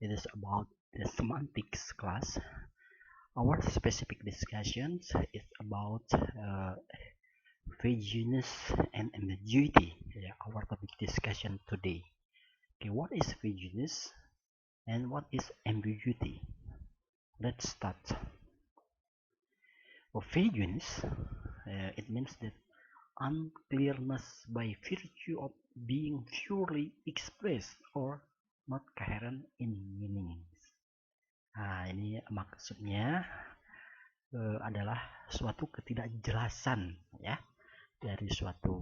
It is about the semantics class. Our specific discussions is about vagueness and ambiguity. Yeah, our topic discussion today. Okay, what is vagueness and what is ambiguity? Let's start. Vagueness, it means that unclearness by virtue of being purely expressed or not coherent in meanings. Nah, ini maksudnya adalah suatu ketidakjelasan ya dari suatu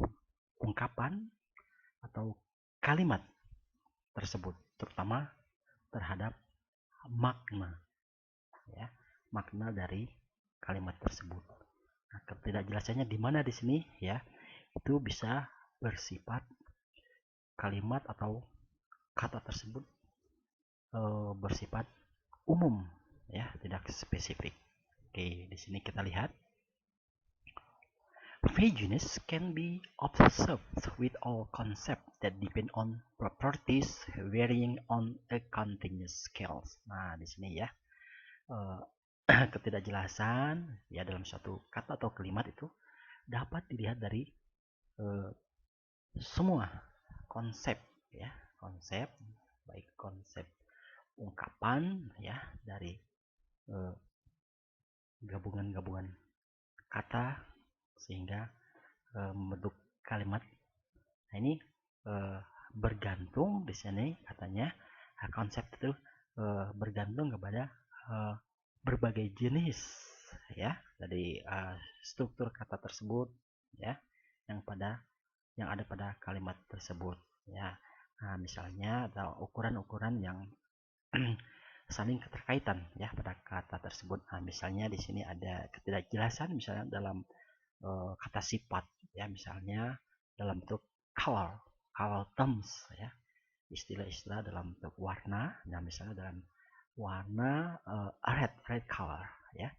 ungkapan atau kalimat tersebut, terutama terhadap makna ya, makna dari kalimat tersebut. Nah, ketidakjelasannya di mana di sini ya? Itu bisa bersifat kalimat atau kata tersebut bersifat umum ya, tidak spesifik. Oke, di sini kita lihat vagueness can be observed with all concepts that depend on properties varying on a continuous scale. Nah, di sini ya ketidakjelasan ya dalam suatu kata atau kalimat itu dapat dilihat dari semua konsep ya, konsep baik konsep ungkapan ya dari gabungan-gabungan kata sehingga membentuk kalimat. Nah, ini bergantung di sini katanya konsep itu bergantung kepada berbagai jenis ya dari struktur kata tersebut ya yang ada pada kalimat tersebut ya. Nah, misalnya ada ukuran-ukuran yang saling keterkaitan ya pada kata tersebut. Nah, misalnya di sini ada ketidakjelasan misalnya dalam kata sifat ya, misalnya dalam bentuk color terms ya, istilah-istilah dalam bentuk warna. Nah, misalnya dalam warna red color ya.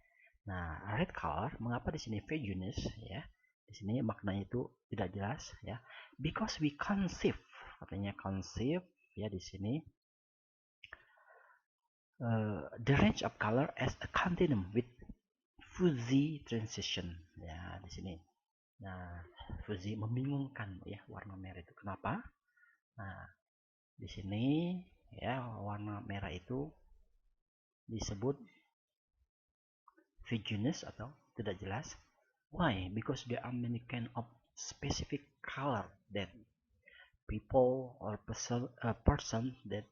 Nah, red color mengapa di sini vagueness ya? Di sini maknanya itu tidak jelas ya. Because we conceive, artinya conceive ya di sini the range of color as a continuum with fuzzy transition ya di sini. Nah, fuzzy membingungkan ya warna merah itu. Kenapa? Nah, di sini ya warna merah itu disebut vagueness atau tidak jelas. Why? Because there are many kind of specific color that people or person that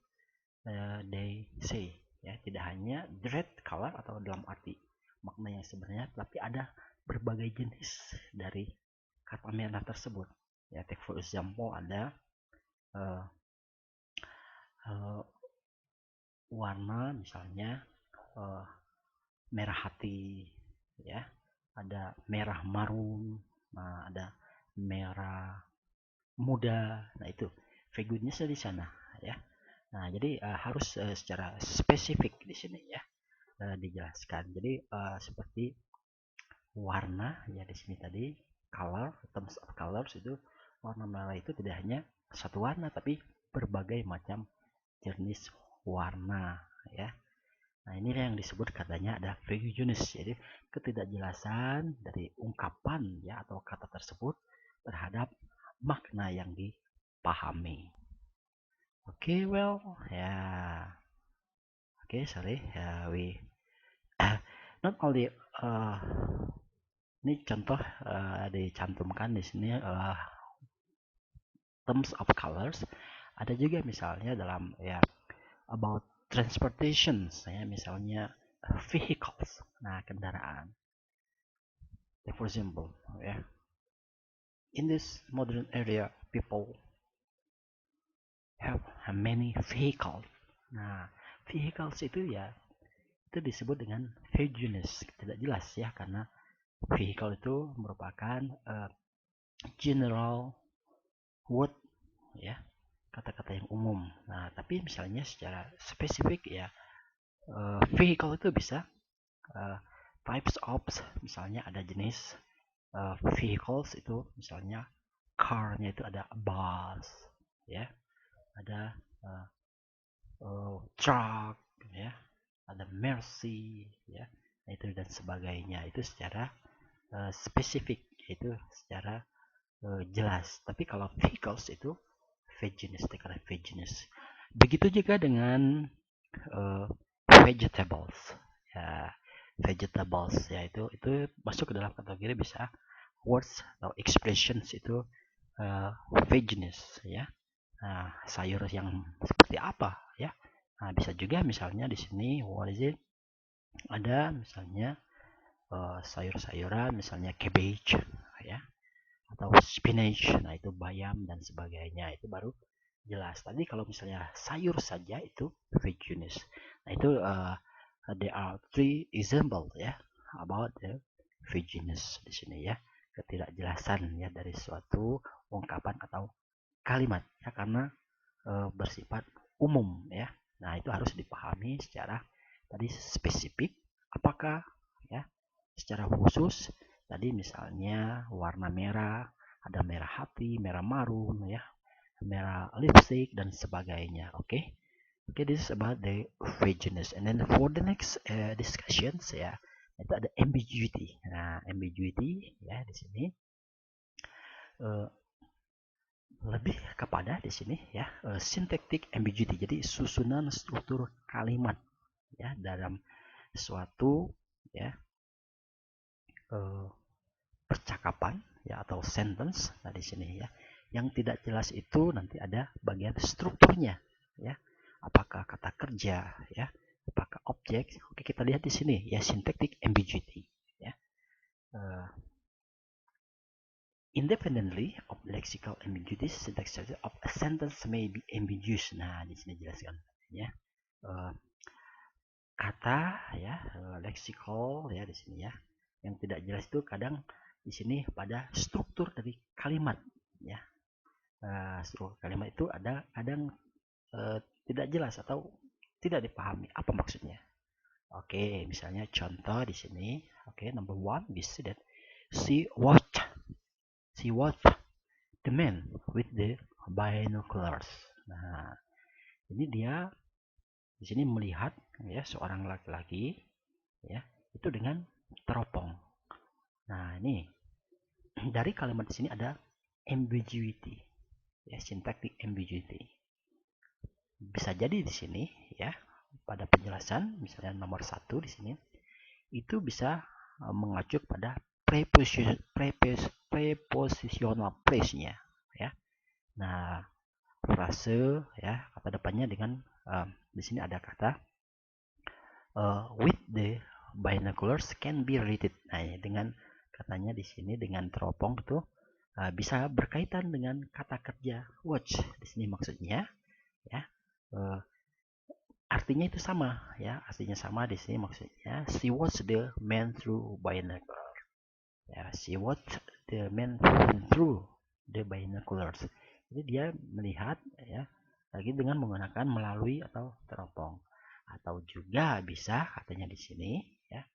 they say ya, tidak hanya the red color atau dalam arti makna yang sebenarnya, tapi ada berbagai jenis dari kata merah tersebut ya. Take for example ada warna misalnya merah hati ya, ada merah marun, nah ada merah muda. Nah, itu vagueness di sana ya. Nah, jadi harus secara spesifik di sini ya dijelaskan. Jadi seperti warna ya di sini tadi color, terms of colors itu warna merah itu tidak hanya satu warna tapi berbagai macam jenis warna ya. Nah, ini yang disebut katanya ada vagueness, jadi ketidakjelasan dari ungkapan ya atau kata tersebut terhadap makna yang dipahami. Okay, well, yeah. Okay, sorry, we not only ini contoh dicantumkan di sini terms of colors. Ada juga misalnya dalam ya about transportation, saya misalnya vehicles, nah kendaraan. For example, ya, in this modern area, people have many vehicles. Nah, vehicles itu ya itu disebut dengan vagueness, tidak jelas ya, karena vehicle itu merupakan general word ya, kata-kata yang umum. Nah, tapi misalnya secara spesifik ya vehicle itu bisa types of, misalnya ada jenis vehicles itu misalnya car-nya itu ada bus ya, ada truck, ya, ada mercy, ya, itu dan sebagainya. Itu secara spesifik, itu secara jelas. Tapi kalau vehicles itu vagueness, karena vagueness. Begitu juga dengan vegetables, ya, vegetables, ya, itu masuk ke dalam kategori bisa words atau expressions itu vagueness, ya. Nah, sayur yang seperti apa, ya. Nah, bisa juga misalnya di sini what is it? Ada misalnya sayur-sayuran, misalnya cabbage, ya, atau spinach. Nah, itu bayam dan sebagainya. Itu baru jelas. Tadi kalau misalnya sayur saja itu vagueness. Nah, itu there are three example, ya, about the vagueness di sini, ya. Ketidakjelasan, ya, dari suatu ungkapan atau kalimat, ya, karena bersifat umum, ya. Nah, itu harus dipahami secara tadi spesifik, apakah, ya, secara khusus tadi misalnya warna merah, ada merah hati, merah marun, ya, merah lipstick dan sebagainya. Oke. Okay, this is about the vagueness. And then for the next discussions, ya, itu ada ambiguity. Nah, ambiguity, ya, di sini lebih kepada di sini, ya, syntactic ambiguity. Jadi susunan struktur kalimat, ya, dalam suatu, ya, percakapan, ya, atau sentence. Nah, di sini, ya, yang tidak jelas itu nanti ada bagian strukturnya, ya. Apakah kata kerja, ya, apakah objek. Oke, kita lihat di sini, ya, syntactic ambiguity, ya. Independently of lexical ambiguity, syntax of a sentence may be ambiguous. Nah, di sini jelaskan, ya. Kata, ya, lexical, ya, di sini, ya, yang tidak jelas itu kadang di sini pada struktur dari kalimat, ya. Struktur kalimat itu ada kadang tidak jelas atau tidak dipahami apa maksudnya. Oke, misalnya contoh di sini. Oke, number one, we see that she watched the man with the binoculars. Nah, ini dia di sini melihat, ya, seorang laki-laki, ya, itu dengan teropong. Nah, ini dari kalimat di sini ada ambiguity, ya, syntactic ambiguity. Bisa jadi di sini, ya, pada penjelasan misalnya nomor 1 di sini itu bisa mengacu pada prepositional place-nya, ya. Nah, frase, ya, kata depannya dengan di sini ada kata with the binoculars can be related. Nah, dengan katanya di sini dengan teropong itu bisa berkaitan dengan kata kerja watch. Di sini maksudnya, ya, artinya itu sama, ya, artinya sama di sini maksudnya she watched the man through binocular. Ya, she watched the man through the binoculars. Jadi dia melihat, ya, lagi dengan menggunakan melalui atau teropong. Atau juga bisa katanya di sini, ya,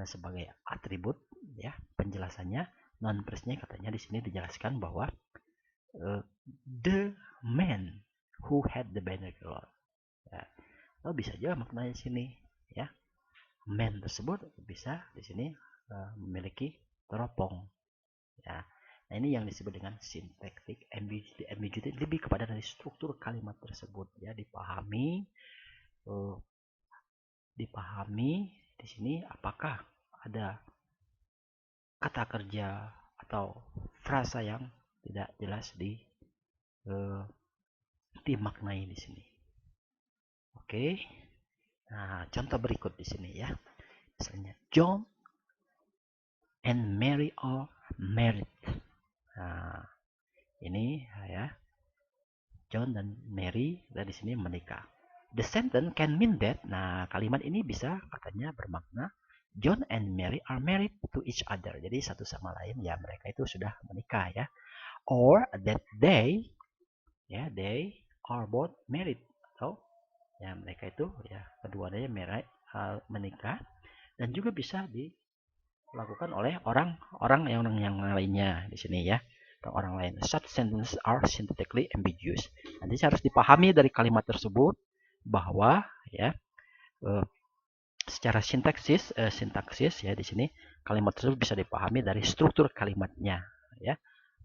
sebagai atribut, ya, penjelasannya non presnya katanya di sini dijelaskan bahwa the man who had the binocular, ya. Atau bisa juga maknanya di sini, ya, man tersebut bisa di sini memiliki teropong, ya. Nah, ini yang disebut dengan syntactic ambiguity. Ambiguity lebih kepada dari struktur kalimat tersebut, ya, dipahami di sini apakah ada kata kerja atau frasa yang tidak jelas dimaknai di sini. Oke. Nah, contoh berikut di sini, ya. Misalnya John and Mary are married. Nah, ini, ya, John dan Mary dari sini menikah. The sentence can mean that. Nah, kalimat ini bisa katanya bermakna John and Mary are married to each other. Jadi satu sama lain, ya, mereka itu sudah menikah, ya. Or that they, ya, they are both married. Atau, ya, mereka itu, ya, keduanya menikah. Dan juga bisa dilakukan oleh orang yang lainnya di sini, ya. Orang lain. Such sentences are syntactically ambiguous. Nanti harus dipahami dari kalimat tersebut, bahwa ya secara sintaksis ya di sini kalimat tersebut bisa dipahami dari struktur kalimatnya ya.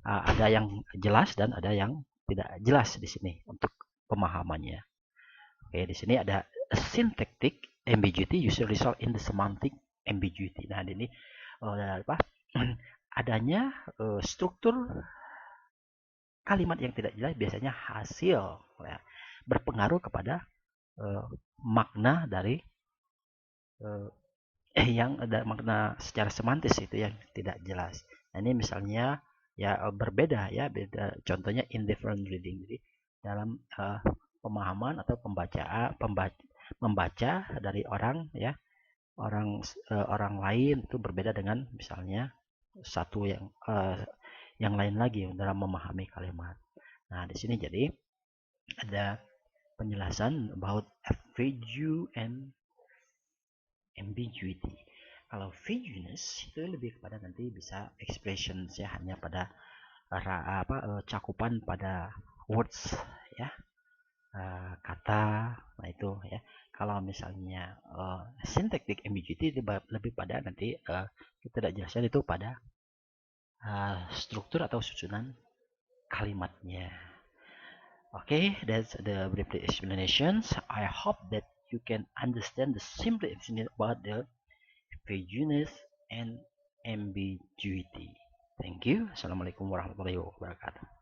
Ada yang jelas dan ada yang tidak jelas di sini untuk pemahamannya. Oke, di sini ada syntactic ambiguity usually result in the semantic ambiguity. Nah, ini apa? Adanya struktur kalimat yang tidak jelas biasanya hasil ya, berpengaruh kepada makna dari yang ada makna secara semantis itu yang tidak jelas. Nah, ini misalnya ya berbeda ya, beda. Contohnya indifferent reading. Jadi dalam pemahaman atau membaca dari orang ya, orang lain itu berbeda dengan misalnya satu yang lain lagi dalam memahami kalimat. Nah, di sini jadi ada penjelasan about FAQ and ambiguity. Kalau vagueness itu lebih kepada nanti bisa expressions ya, hanya pada cakupan pada words ya, kata. Nah itu ya. Kalau misalnya syntactic ambiguity itu lebih pada nanti tidak jelasnya itu pada struktur atau susunan kalimatnya. Okay, that's the brief explanations. I hope that you can understand the simple explanation about the vagueness and ambiguity. Thank you. Assalamualaikum warahmatullahi wabarakatuh.